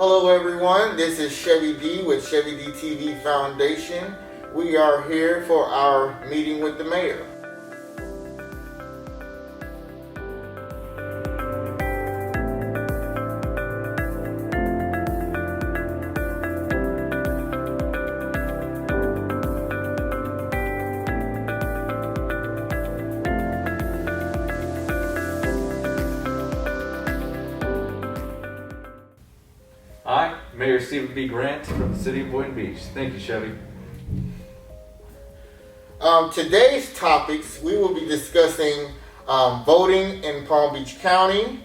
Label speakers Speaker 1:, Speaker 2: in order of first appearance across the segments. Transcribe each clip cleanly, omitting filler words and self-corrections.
Speaker 1: Hello everyone, this is Chevydtv with Chevydtv Foundation. We are here for our meeting with the mayor.
Speaker 2: Hi, Mayor Stephen B. Grant from the City of Boynton Beach. Thank you, Chevy.
Speaker 1: Today's topics, we will be discussing voting in Palm Beach County,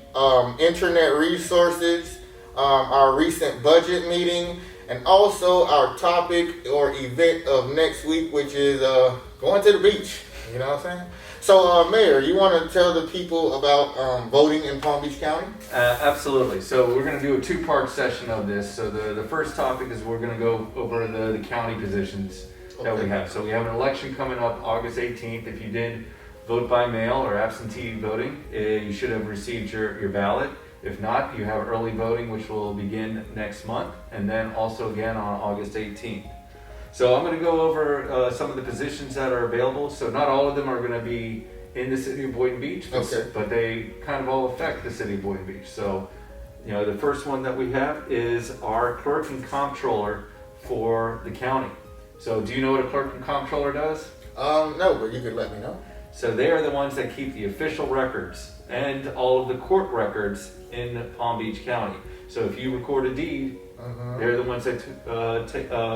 Speaker 1: internet resources, our recent budget meeting, and also our topic or event of next week, which is going to the beach. You know what I'm saying? So, Mayor, you want to tell the people about voting in Palm Beach County?
Speaker 2: Absolutely. So we're going to do a two-part session of this. So the first topic is we're going to go over the county positions that we have. So we have an election coming up August 18th. If you did vote by mail or absentee voting, you should have received your ballot. If not, you have early voting, which will begin next month, and then also again on August 18th. So I'm going to go over some of the positions that are available. So not all of them are going to be in the City of Boynton Beach, but they kind of all affect the City of Boynton Beach. So, the first one that we have is our clerk and comptroller for the county. So do you know what a clerk and comptroller does?
Speaker 1: No, but you could let me know.
Speaker 2: So they are the ones that keep the official records and all of the court records in Palm Beach County. So if you record a deed, they're the ones that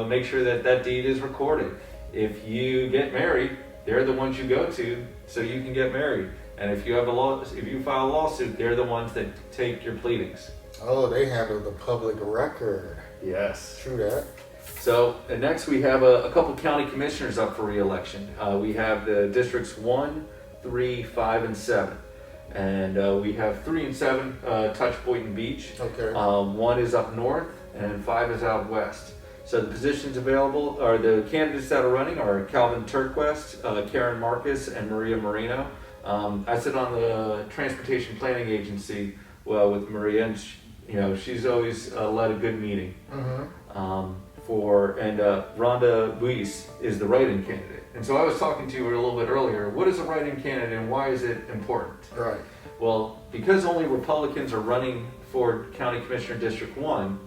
Speaker 2: make sure that deed is recorded. If you get married, they're the ones you go to so you can get married. And if you have if you file a lawsuit, they're the ones that take your pleadings.
Speaker 1: Oh, they handle the public record.
Speaker 2: Yes.
Speaker 1: True that.
Speaker 2: So next we have a couple county commissioners up for re-election. We have the districts 1, 3, 5, and 7. And we have 3 and 7 touch Boynton Beach.
Speaker 1: Okay.
Speaker 2: 1 is up north and 5 is out west. So the positions available are the candidates that are running are Calvin Turquest, Karen Marcus, and Maria Marino. I sit on the Transportation Planning Agency with Maria, and she's always led a good meeting. Rhonda Buis is the write-in candidate. And so I was talking to you a little bit earlier. What is a write-in candidate and why is it important?
Speaker 1: Right.
Speaker 2: Well, because only Republicans are running for County Commissioner District 1,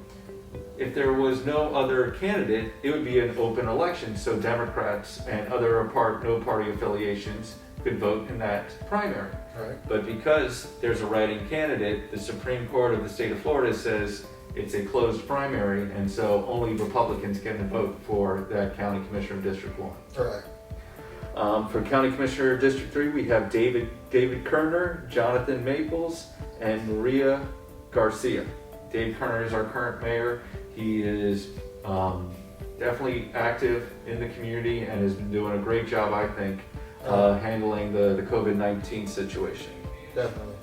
Speaker 2: if there was no other candidate, it would be an open election. So Democrats and other no party affiliations could vote in that primary.
Speaker 1: Right.
Speaker 2: But because there's a write-in candidate, the Supreme Court of the state of Florida says it's a closed primary, and so only Republicans can vote for that County Commissioner of District 1.
Speaker 1: Right.
Speaker 2: For County Commissioner District 3, we have David Kerner, Jonathan Maples, and Maria Garcia. Dave Kerner is our current mayor. He is definitely active in the community and has been doing a great job, I think, handling the COVID-19 situation.
Speaker 1: Definitely.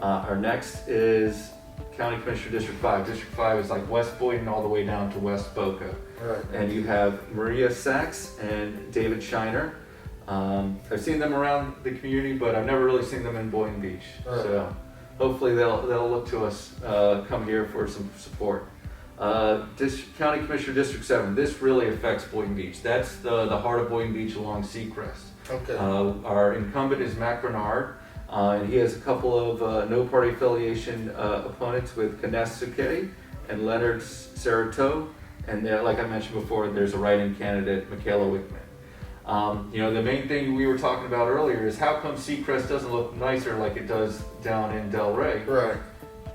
Speaker 2: Our next is County Commissioner District 5. District 5 is like West Boynton all the way down to West Boca.
Speaker 1: Right.
Speaker 2: And you have Maria Sachs and David Shiner. I've seen them around the community, but I've never really seen them in Boynton Beach.
Speaker 1: Right.
Speaker 2: So hopefully they'll look to us, come here for some support. County Commissioner District 7, this really affects Boynton Beach. That's the heart of Boynton Beach along Seacrest.
Speaker 1: Okay.
Speaker 2: Our incumbent is Mac Bernard, and he has a couple of no party affiliation opponents with Kanesuke and Leonard Sarato, and like I mentioned before, there's a write-in candidate, Michaela Wickman. The main thing we were talking about earlier is how come Seacrest doesn't look nicer like it does down in Delray?
Speaker 1: Right.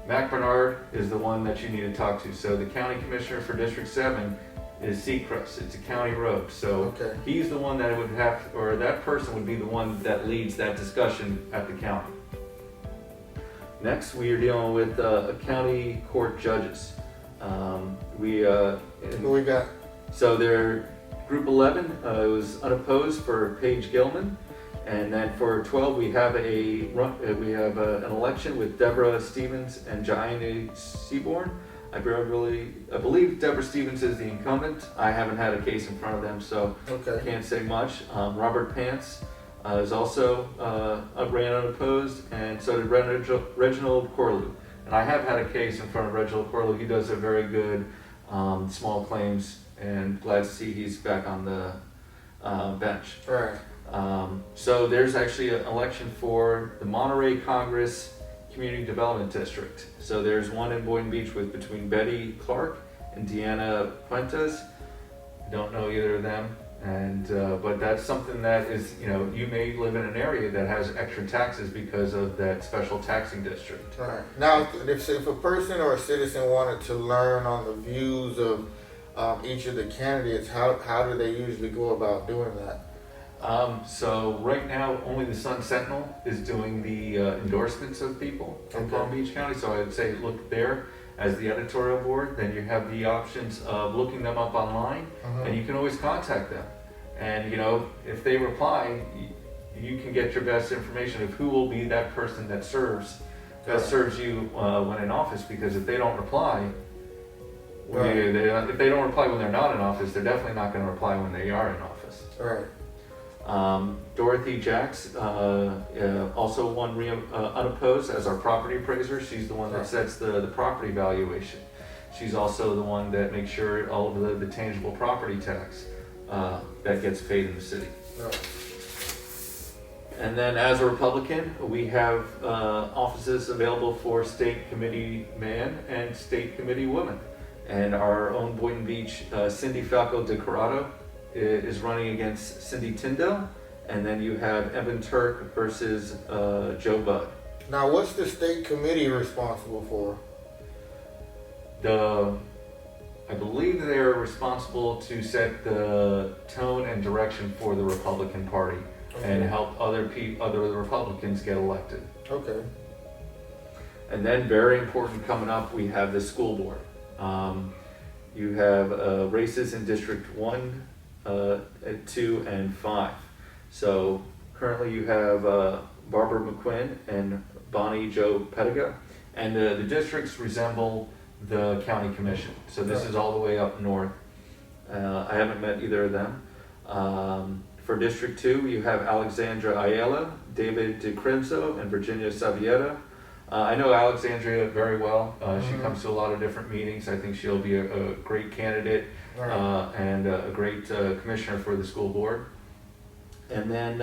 Speaker 2: Mac Bernard is the one that you need to talk to. So the county commissioner for District 7 is Seacrest. It's a county road. So he's the one that would that person would be the one that leads that discussion at the county. Next, we are dealing with county court judges.
Speaker 1: Who we got?
Speaker 2: So they're Group 11 was unopposed for Paige Gilman, and then for 12 we have an election with Deborah Stevens and Jaina Seaborn. I believe Deborah Stevens is the incumbent. I haven't had a case in front of them, so can't say much. Robert Pants is also ran unopposed, and so did Reginald Corlew. And I have had a case in front of Reginald Corlo. He does a very good small claims, and glad to see he's back on the bench.
Speaker 1: Right.
Speaker 2: So there's actually an election for the Monterey Congress Community Development District. So there's one in Boynton Beach between Betty Clark and Deanna Puentes. I don't know either of them, and but that's something that is, you may live in an area that has extra taxes because of that special taxing district.
Speaker 1: Right. Now, if a person or a citizen wanted to learn on the views of each of the candidates, how do they usually go about doing that?
Speaker 2: So right now, only the Sun Sentinel is doing the endorsements of people from Palm Beach County. So I'd say look there as the editorial board. Then you have the options of looking them up online, and you can always contact them. And if they reply, you can get your best information of who will be that person that serves you when in office. Because if they don't reply, if they don't reply when they're not in office, they're definitely not going to reply when they are in office.
Speaker 1: Right.
Speaker 2: Dorothy Jacks also won unopposed as our property appraiser. She's the one that sets the property valuation. She's also the one that makes sure all of the tangible property tax that gets paid in the city.
Speaker 1: Right.
Speaker 2: And then as a Republican, we have offices available for state committee man and state committee woman. And our own Boynton Beach, Cindy Falco de Corrado is running against Cindy Tyndall. And then you have Evan Turk versus Joe Budd.
Speaker 1: Now, what's the state committee responsible for?
Speaker 2: I believe they're responsible to set the tone and direction for the Republican Party and help other Republicans get elected.
Speaker 1: Okay.
Speaker 2: And then very important coming up, we have the school board. You have races in District 1, 2, and 5. So currently you have Barbara McQuinn and Bonnie Jo Pediga. And the districts resemble the county commission. So this is all the way up north. I haven't met either of them. For District 2, you have Alexandra Ayala, David DeCrenzo, and Virginia Savieta. I know Alexandria very well. She comes to a lot of different meetings. I think she'll be a great candidate and a great commissioner for the school board. And then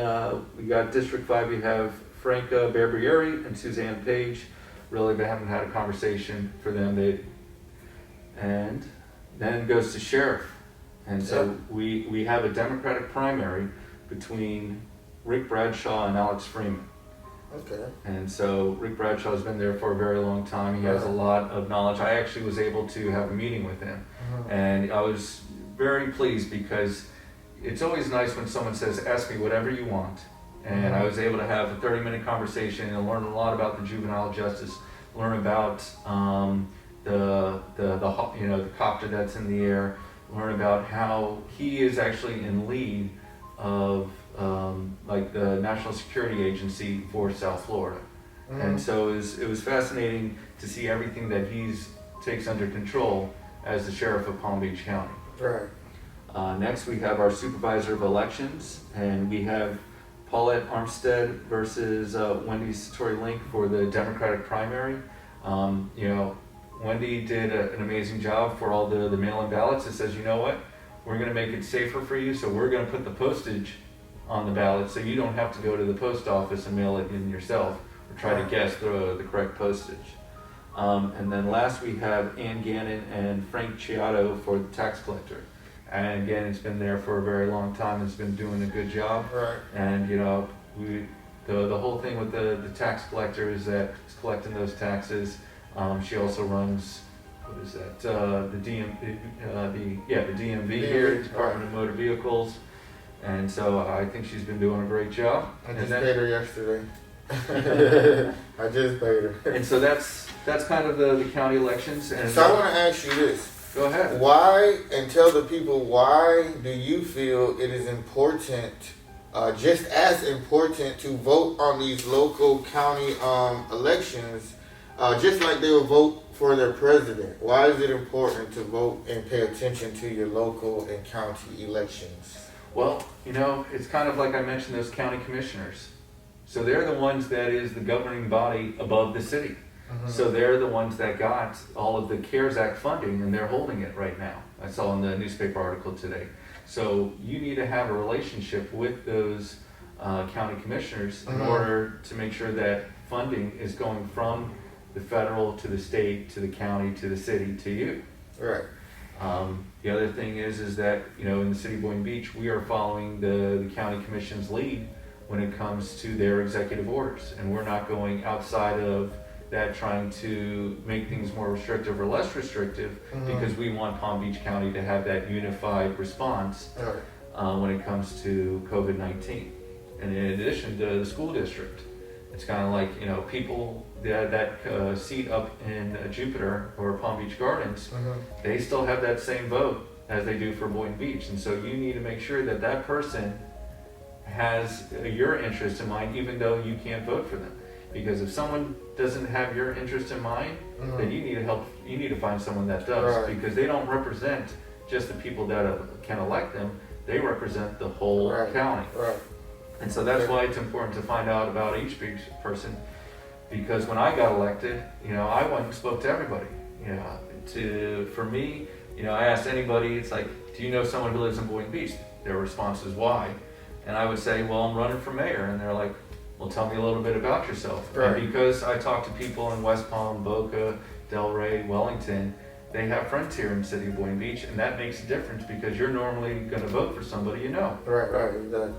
Speaker 2: we got District 5, we have Franca Barbieri and Suzanne Page. Really, they haven't had a conversation for them. And then it goes to sheriff. And so we have a Democratic primary between Rick Bradshaw and Alex Freeman.
Speaker 1: Okay.
Speaker 2: And so Rick Bradshaw has been there for a very long time. He has a lot of knowledge. I actually was able to have a meeting with him. And I was very pleased because it's always nice when someone says, ask me whatever you want. And I was able to have a 30-minute conversation and learn a lot about the juvenile justice, learn about the copter that's in the air, learn about how he is actually in lead of like the National Security Agency for South Florida. And so it was fascinating to see everything that he's takes under control as the sheriff of Palm Beach County.
Speaker 1: Right.
Speaker 2: Next we have our supervisor of elections, and we have Paulette Armstead versus Wendy Satori-Link for the Democratic primary. Wendy did an amazing job for all the mail-in ballots. It says, you know what, we're going to make it safer for you, so we're going to put the postage on the ballot so you don't have to go to the post office and mail it in yourself or try to guess the correct postage. And then last we have Ann Gannon and Frank Chiato for the tax collector. And Gannon's been there for a very long time and has been doing a good job.
Speaker 1: Right.
Speaker 2: And the whole thing with the tax collector is that it's collecting those taxes. She also runs, what is that? The DMV here, Department of Motor Vehicles. And so I think she's been doing a great job.
Speaker 1: I just paid her yesterday. I just paid her.
Speaker 2: And so that's kind of the county elections. And
Speaker 1: so I want to ask you this.
Speaker 2: Go ahead.
Speaker 1: Why, and tell the people, why do you feel it is important, just as important, to vote on these local county elections, just like they will vote for their president? Why is it important to vote and pay attention to your local and county elections?
Speaker 2: Well, it's kind of like I mentioned those county commissioners. So they're the ones that is the governing body above the city. So they're the ones that got all of the CARES Act funding, and they're holding it right now. I saw in the newspaper article today. So you need to have a relationship with those county commissioners in order to make sure that funding is going from the federal to the state to the county to the city to you.
Speaker 1: Right.
Speaker 2: The other thing is that, in the city of Boynton Beach, we are following the county commission's lead when it comes to their executive orders, and we're not going outside of that trying to make things more restrictive or less restrictive, because we want Palm Beach County to have that unified response when it comes to COVID-19. And in addition to the school district, it's kind of like, people that seat up in Jupiter or Palm Beach Gardens, they still have that same vote as they do for Boynton Beach. And so you need to make sure that that person has your interest in mind, even though you can't vote for them. Because if someone doesn't have your interest in mind, then you need to find someone that does, because they don't represent just the people that can elect them, they represent the whole county. And so that's why it's important to find out about each person, because when I got elected, I went and spoke to everybody. For me, I asked anybody, it's like, do you know someone who lives in Boynton Beach? Their response is, why? And I would say, well, I'm running for mayor. And they're like, well, tell me a little bit about yourself. And because I talk to people in West Palm, Boca, Delray, Wellington, they have friends here in the city of Boynton Beach, and that makes a difference, because you're normally going to vote for somebody you know.
Speaker 1: Right, exactly.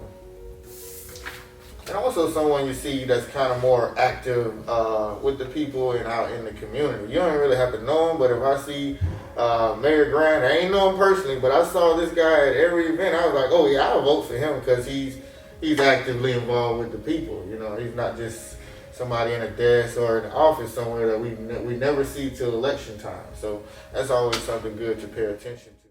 Speaker 1: And also someone you see that's kind of more active with the people and out in the community. You don't really have to know him, but if I see Mayor Grant, I ain't know him personally, but I saw this guy at every event, I was like, oh yeah, I'll vote for him, because he's actively involved with the people. He's not just somebody in a desk or in an office somewhere that we never see till election time. So that's always something good to pay attention to.